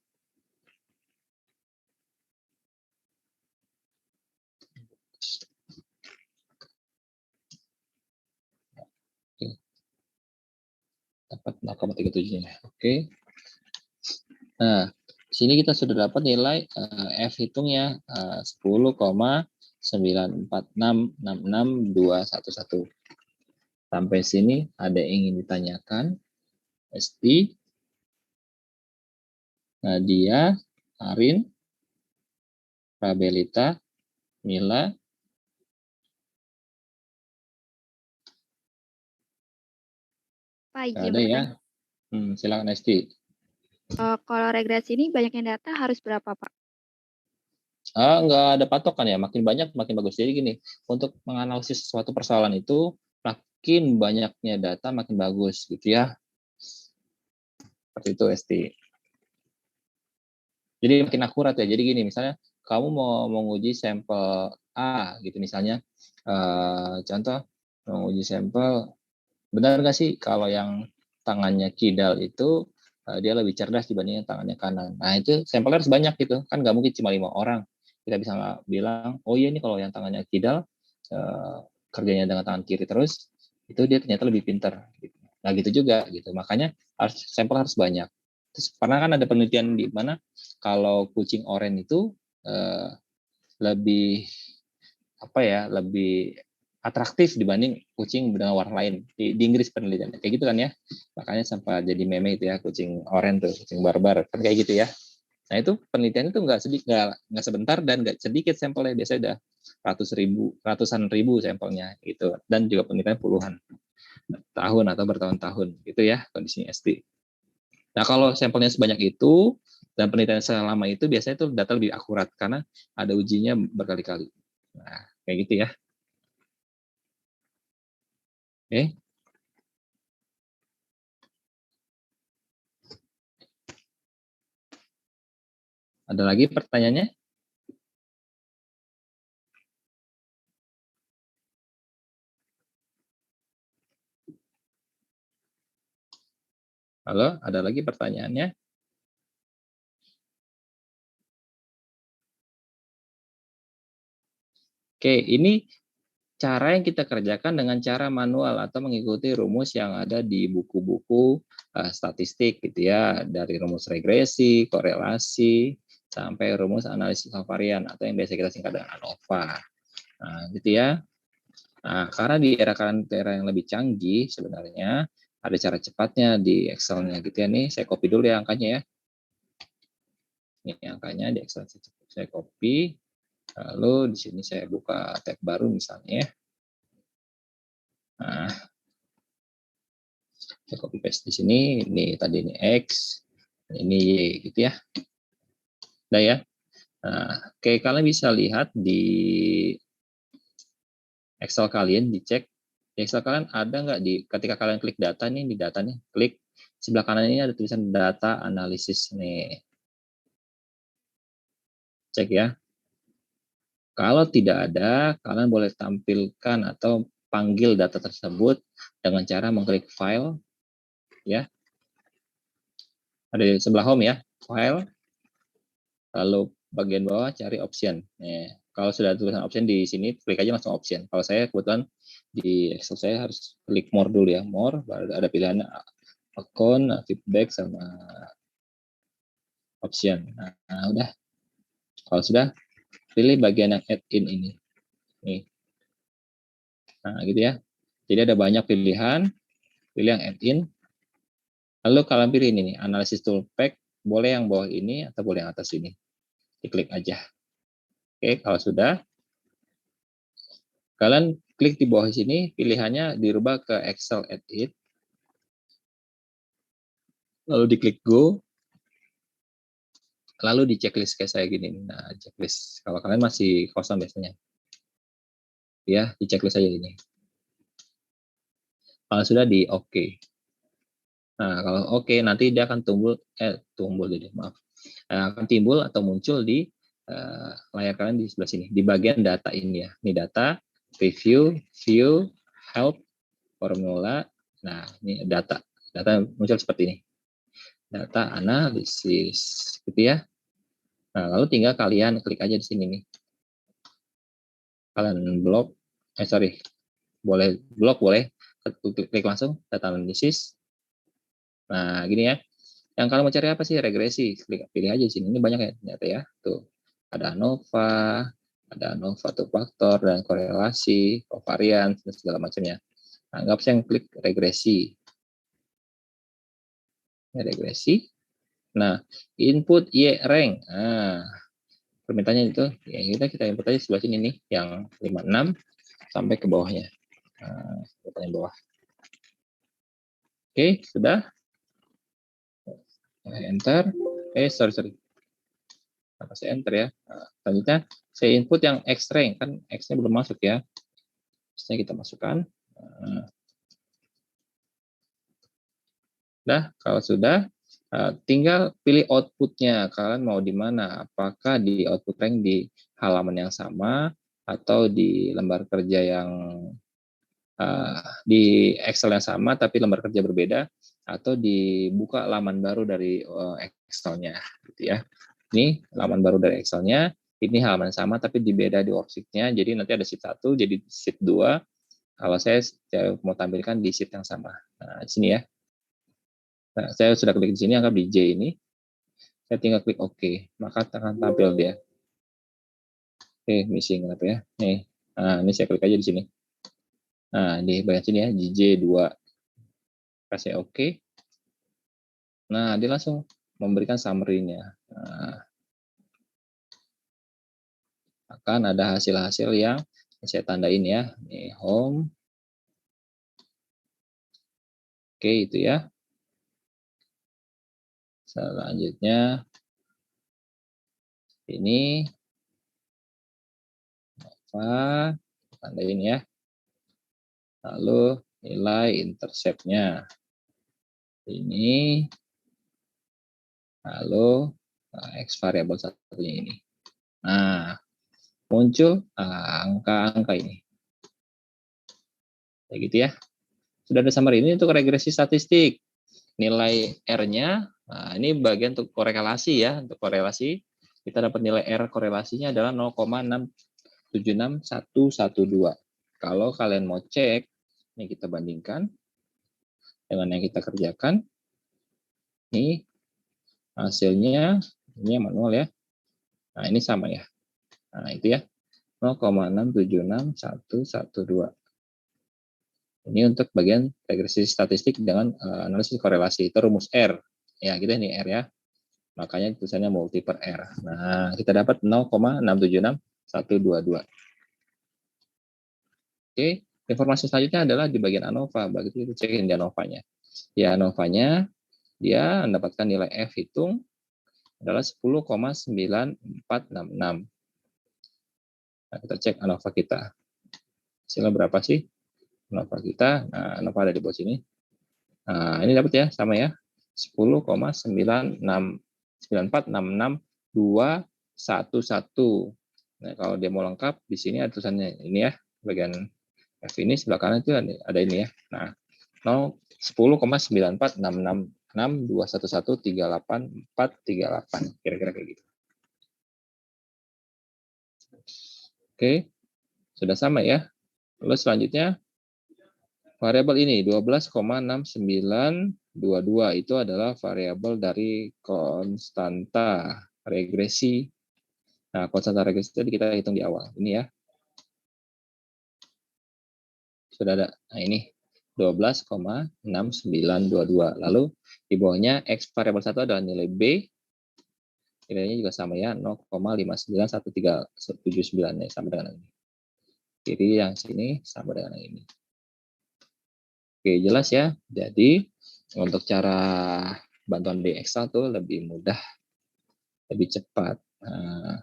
Oke. Dapat 0,37-nya. Oke. Nah, sini kita sudah dapat nilai F hitungnya 10,946666211. Sampai sini ada yang ingin ditanyakan? Esti, Nadia, Arin, Rabelita, Mila, Pak, nggak izin ada ya. bertanya. Silakan Esti. Kalau regresi ini banyaknya data harus berapa, Pak? Nggak ada patokan ya, makin banyak makin bagus. Jadi gini, untuk menganalisis suatu persoalan itu, makin banyaknya data makin bagus gitu ya. Seperti itu Esti. Jadi makin akurat ya. Jadi gini, misalnya kamu mau menguji sampel A gitu misalnya, contoh menguji sampel, benar nggak sih kalau yang tangannya kidal itu dia lebih cerdas dibanding yang tangannya kanan. Nah itu sampelnya harus banyak gitu, kan nggak mungkin cuma 5 orang. Kita bisa nggak bilang, oh iya ini kalau yang tangannya kidal kerjanya dengan tangan kiri terus, itu dia ternyata lebih pintar. Gitu. Nah gitu juga gitu. Makanya sampel harus banyak. Terus pernah kan ada penelitian di mana kalau kucing oranye itu lebih lebih atraktif dibanding kucing dengan warna lain di Inggris penelitiannya kayak gitu kan ya, makanya sampai jadi meme itu ya kucing oranye tuh, kucing barbar kan kayak gitu ya. Nah itu penelitian itu nggak sebentar dan nggak sedikit sampelnya, biasanya udah ratusan ribu sampelnya gitu, dan juga penelitian puluhan tahun atau bertahun-tahun gitu ya kondisinya SD. Nah kalau sampelnya sebanyak itu dan penelitian selama itu, biasanya itu data lebih akurat karena ada ujinya berkali-kali. Nah kayak gitu ya. Oke. Ada lagi pertanyaannya? Halo, ada lagi pertanyaannya? Oke, ini cara yang kita kerjakan dengan cara manual atau mengikuti rumus yang ada di buku-buku statistik gitu ya, dari rumus regresi, korelasi, sampai rumus analisis varian atau yang biasa kita singkat dengan ANOVA. Nah, gitu ya. Nah, karena di era yang lebih canggih sebenarnya ada cara cepatnya di Excel-nya gitu ya. Nih, saya copy dulu ya angkanya ya. Ini angkanya di Excel saya copy. Lalu di sini saya buka tab baru misalnya ya. Nah, saya copy paste di sini. Ini tadi ini X, ini Y gitu ya. Udah ya. Nah, oke, kalian bisa lihat di Excel kalian, dicek di Excel kalian ada nggak ketika kalian klik data nih, di data nih, klik sebelah kanan ini ada tulisan data analisis nih. Cek ya. Kalau tidak ada, kalian boleh tampilkan atau panggil data tersebut dengan cara mengklik file ya. Ada di sebelah home ya, file, lalu bagian bawah cari option. Nih, kalau sudah tulisan option di sini, klik aja langsung option. Kalau saya kebetulan di Excel saya harus klik more dulu ya, more, baru ada pilihan account, feedback, sama option. Nah, udah. Kalau sudah, pilih bagian yang add-in ini. Nih. Nah, gitu ya. Jadi ada banyak pilihan, pilih yang add-in. Lalu kalian pilih ini nih, analisis toolpack, boleh yang bawah ini atau boleh yang atas ini. Diklik aja. Oke, kalau sudah, kalian klik di bawah sini, pilihannya dirubah ke Excel Edit. Lalu diklik Go. Lalu di checklist kayak saya gini. Nah, checklist. Kalau kalian masih kosong biasanya. Ya, di checklist aja ini. Kalau sudah di OK. Nah, kalau OK, nanti dia akan akan timbul atau muncul di layar kalian di sebelah sini. Di bagian data ini ya. Ini data, review, view, help, formula. Nah, ini data. Data muncul seperti ini. Data analisis, gitu ya. Nah, lalu tinggal kalian klik aja di sini nih. Kalian boleh blok, boleh klik langsung data analisis. Nah, gini ya. Yang kalian mau cari apa sih? Regresi. Pilih aja di sini. Ini banyak ya ternyata ya. Tuh. Ada ANOVA tuh faktor dan korelasi, covariance dan segala macamnya. Nah, nggak bisa yang klik regresi. Ini regresi. Nah, input Y rank. Nah, permintaannya itu ya kita input aja sebelah sini nih yang 56 sampai ke bawahnya. Nah, paling bawah. Oke, sudah. Enter. Sorry. Apa saya enter ya? Nah, selanjutnya saya input yang X rank, kan X-nya belum masuk ya. X-nya kita masukkan. Nah, kalau sudah, tinggal pilih outputnya. Kalian mau di mana? Apakah di output rank di halaman yang sama atau di lembar kerja yang di Excel yang sama tapi lembar kerja berbeda, atau dibuka laman baru dari Excel-nya, gitu ya. Ini laman baru dari Excel-nya, ini halaman yang sama tapi beda di worksheet-nya. Jadi nanti ada sheet 1 jadi sheet 2. Kalau saya mau tampilkan di sheet yang sama. Nah, di sini ya. Nah, saya sudah klik di sini, anggap di J ini. Saya tinggal klik OK, maka akan tampil dia. Missing kenapa ya? Nih, nah, ini saya klik aja di sini. Nah, di bagian sini ya, J2. Kasih OK. Nah, dia langsung memberikan summary-nya. Nah, akan ada hasil-hasil yang saya tandain ya. Nih, home. Oke, itu ya. Selanjutnya ini apa? Tandain ya. Lalu nilai intercept-nya. Ini. Lalu X variabel satunya ini. Nah, muncul angka-angka ini. Kayak gitu ya. Sudah ada summary ini untuk regresi statistik. Nilai R-nya, nah ini bagian untuk korelasi ya. Untuk korelasi, kita dapat nilai R korelasinya adalah 0,676112. Kalau kalian mau cek, ini kita bandingkan dengan yang kita kerjakan. Ini hasilnya, ini yang manual ya. Nah, ini sama ya. Nah, itu ya. 0,676112. Ini untuk bagian regresi statistik dengan analisis korelasi. Itu rumus R. Ya, gitu ini R ya. Makanya tulisannya multi per R. Nah, kita dapat 0,676122. Oke, informasi selanjutnya adalah di bagian ANOVA. Begitu kita cekin di ANOVA-nya. Ya, ANOVA-nya dia mendapatkan nilai F hitung adalah 10,9466. Nah, kita cek ANOVA kita. Hasilnya berapa sih? ANOVA kita, nah ANOVA ada di bawah sini. Nah, ini dapat ya, sama ya. 10,94662111. Nah, kalau dia mau lengkap, di sini ada tulisannya ini ya, bagian F ini sebelah kanan itu ada ini ya. Nah, 10,946621113848, kira-kira kayak gitu. Oke, sudah sama ya. Lalu selanjutnya, variabel ini 12,6922 itu adalah variabel dari konstanta regresi. Nah, konstanta regresi tadi kita hitung di awal. Ini ya. Sudah ada. Nah, ini 12,6922. Lalu di bawahnya X variabel 1 adalah nilai B. Nilainya juga sama ya, 0,591379 ya, sama dengan ini. Kiri yang sini sama dengan yang ini. Oke, jelas ya. Jadi untuk cara bantuan di Excel tuh lebih mudah, lebih cepat. Nah,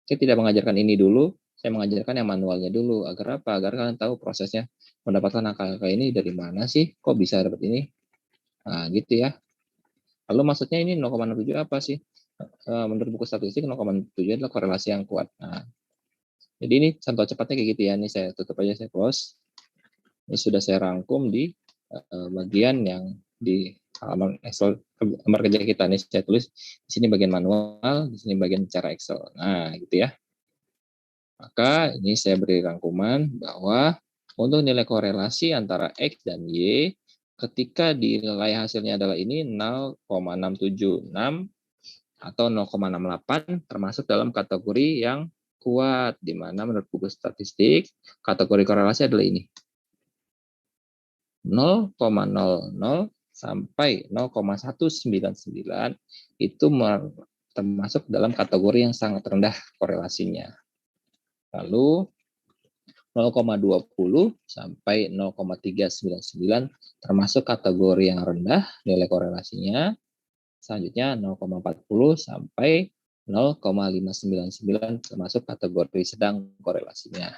saya tidak mengajarkan ini dulu, saya mengajarkan yang manualnya dulu. Agar apa? Agar kalian tahu prosesnya mendapatkan angka-angka ini dari mana sih? Kok bisa dapat ini? Nah, gitu ya. Lalu maksudnya ini 0,67 apa sih? Menurut buku statistik 0,7 adalah korelasi yang kuat. Nah, jadi ini contoh cepatnya kayak gitu ya. Ini saya tutup aja, saya close. Ini sudah saya rangkum di bagian yang di halaman Excel nomor kerja kita. Nih saya tulis di sini bagian manual, di sini bagian cara Excel. Nah, gitu ya. Maka ini saya beri rangkuman bahwa untuk nilai korelasi antara X dan Y ketika nilai hasilnya adalah ini 0,676 atau 0,68 termasuk dalam kategori yang kuat, di mana menurut buku statistik kategori korelasi adalah ini 0,00 sampai 0,199 itu termasuk dalam kategori yang sangat rendah korelasinya. Lalu 0,20 sampai 0,399 termasuk kategori yang rendah nilai korelasinya. Selanjutnya 0,40 sampai 0,599 termasuk kategori sedang korelasinya.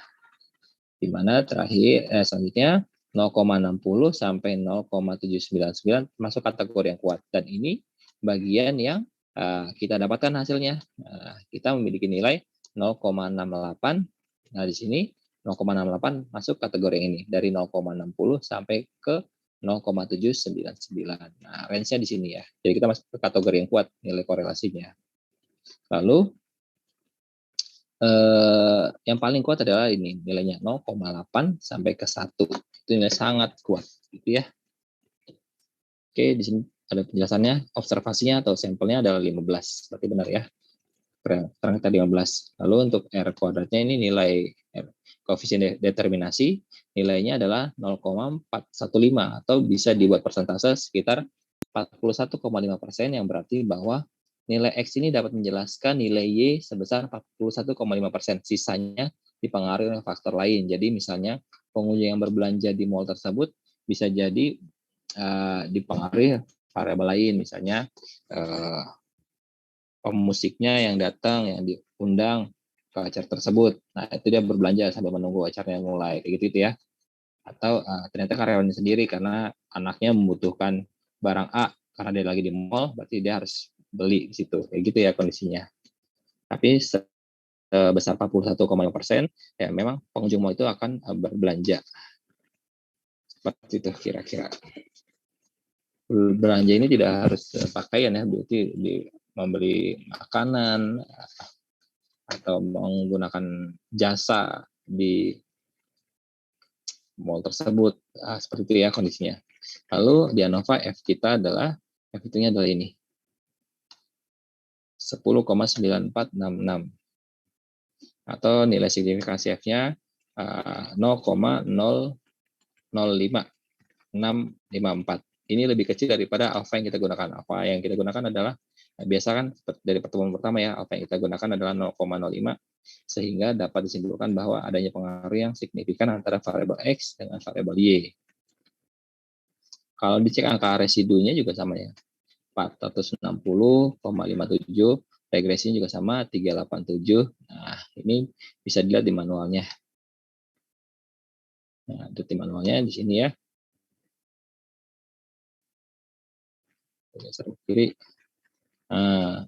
Di mana selanjutnya 0,60 sampai 0,799 termasuk kategori yang kuat. Dan ini bagian yang kita dapatkan hasilnya. Kita memiliki nilai 0,68. Nah, di sini 0,68 masuk kategori ini dari 0,60 sampai ke 0,799. Nah, range-nya di sini ya. Jadi kita masuk ke kategori yang kuat nilai korelasinya. Lalu yang paling kuat adalah ini nilainya 0,8 sampai ke 1. Itu nilai sangat kuat gitu ya. Oke, di sini ada penjelasannya. Observasinya atau sampelnya adalah 15. Berarti benar ya. Sekarang kita 15. Lalu untuk R kuadratnya ini nilai koefisien determinasi nilainya adalah 0,415 atau bisa dibuat persentase sekitar 41,5% yang berarti bahwa nilai X ini dapat menjelaskan nilai Y sebesar 41,5%. Sisanya dipengaruhi oleh faktor lain. Jadi misalnya pengunjung yang berbelanja di mall tersebut bisa jadi dipengaruhi variabel lain, misalnya pemusiknya yang datang, yang diundang ke acara tersebut. Nah, itu dia berbelanja sambil menunggu acaranya mulai, kayak gitu ya. Atau ternyata karyawannya sendiri karena anaknya membutuhkan barang A karena dia lagi di mall, berarti dia harus beli di situ, kayak gitu ya kondisinya. Tapi sebesar 41,5%, ya memang pengunjung mall itu akan berbelanja. Seperti itu kira-kira. Belanja ini tidak harus pakaian ya, berarti membeli makanan atau menggunakan jasa di mall tersebut, seperti itu ya kondisinya. Lalu di ANOVA F kita adalah F itunya adalah ini 10,9466 atau nilai signifikasi F-nya 0,005654. Ini lebih kecil daripada alfa yang kita gunakan. Alfa yang kita gunakan adalah biasa kan dari pertemuan pertama ya, alfa yang kita gunakan adalah 0,05 sehingga dapat disimpulkan bahwa adanya pengaruh yang signifikan antara variabel X dengan variabel Y. Kalau dicek angka residunya juga sama ya. 460,57, regresinya juga sama 387. Nah, ini bisa dilihat di manualnya. Nah, itu di manualnya di sini ya. Geser ke kiri. Nah,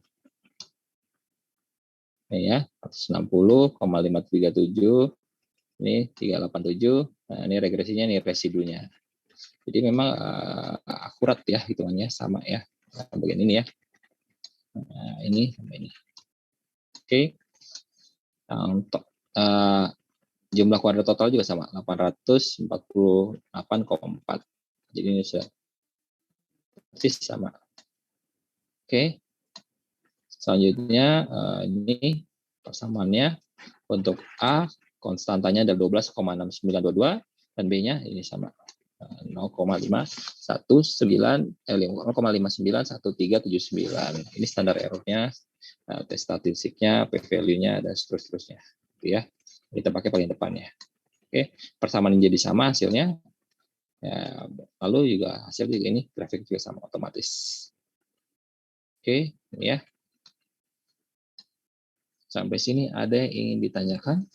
ini ya, 460,537. Ini 387. Nah, ini regresinya, ini residunya. Jadi memang akurat ya hitungannya, sama ya. Nah, bagian ini ya. Nah, ini sama ini. Oke. Nah, untuk jumlah kuadrat total juga sama, 848,4. Jadi ini sudah persis sama. Oke. Selanjutnya ini persamaannya untuk A konstantanya ada 12,6922 dan B-nya ini sama 0,5911379. Ini standar errornya, tes statistiknya, p-value-nya dan seterusnya, gitu ya. Kita pakai paling depannya. Oke, persamaan jadi sama hasilnya. Ya, lalu juga hasil juga ini grafik juga sama otomatis. Oke, ini ya. Sampai sini ada yang ingin ditanyakan?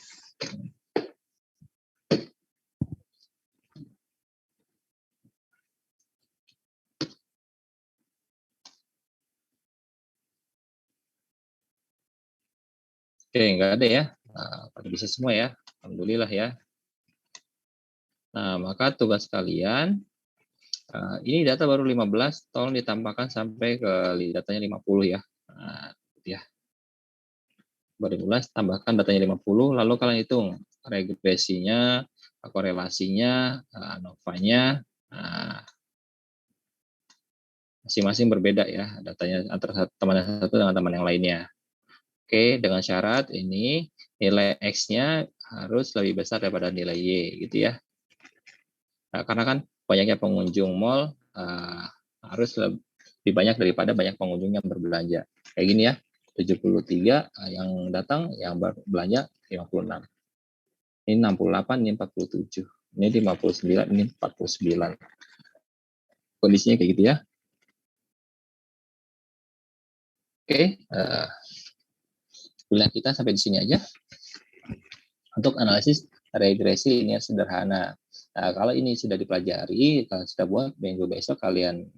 Oke, nggak ada ya. Nah, bisa semua ya. Alhamdulillah ya. Nah, maka tugas kalian, ini data baru 15, tolong ditambahkan sampai ke datanya 50 ya. Nah, ya. Baru 15, tambahkan datanya 50, lalu kalian hitung regresinya, korelasinya, ANOVA-nya, masing-masing berbeda ya, datanya antara teman yang satu dengan teman yang lainnya. Oke, dengan syarat ini nilai X-nya harus lebih besar daripada nilai Y, gitu ya. Nah, karena kan banyaknya pengunjung mall, harus lebih banyak daripada banyak pengunjung yang berbelanja. Kayak gini ya, 73 yang datang, yang berbelanja 56. Ini 68, ini 47. Ini 59, ini 49. Kondisinya kayak gitu ya. Oke, kuliah kita sampai di sini aja. Untuk analisis regresi linear sederhana. Nah, kalau ini sudah dipelajari, kalau sudah buat, minggu besok kalian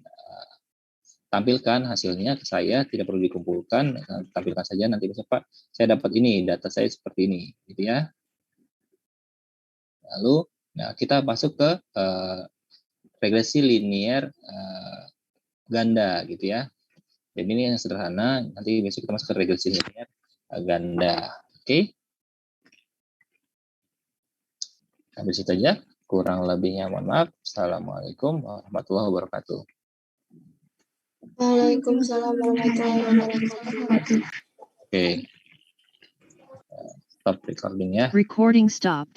tampilkan hasilnya ke saya, tidak perlu dikumpulkan, tampilkan saja nanti besok, Pak, saya dapat ini, data saya seperti ini, gitu ya. Lalu, nah kita masuk ke regresi linear ganda, gitu ya. Jadi ini yang sederhana, nanti besok kita masuk ke regresi linear ganda. Oke? Sampai situ aja. Kurang lebihnya mohon maaf. Assalamualaikum warahmatullahi wabarakatuh. Waalaikumsalam warahmatullahi wabarakatuh. Oke. Stop recording ya. Recording stopped.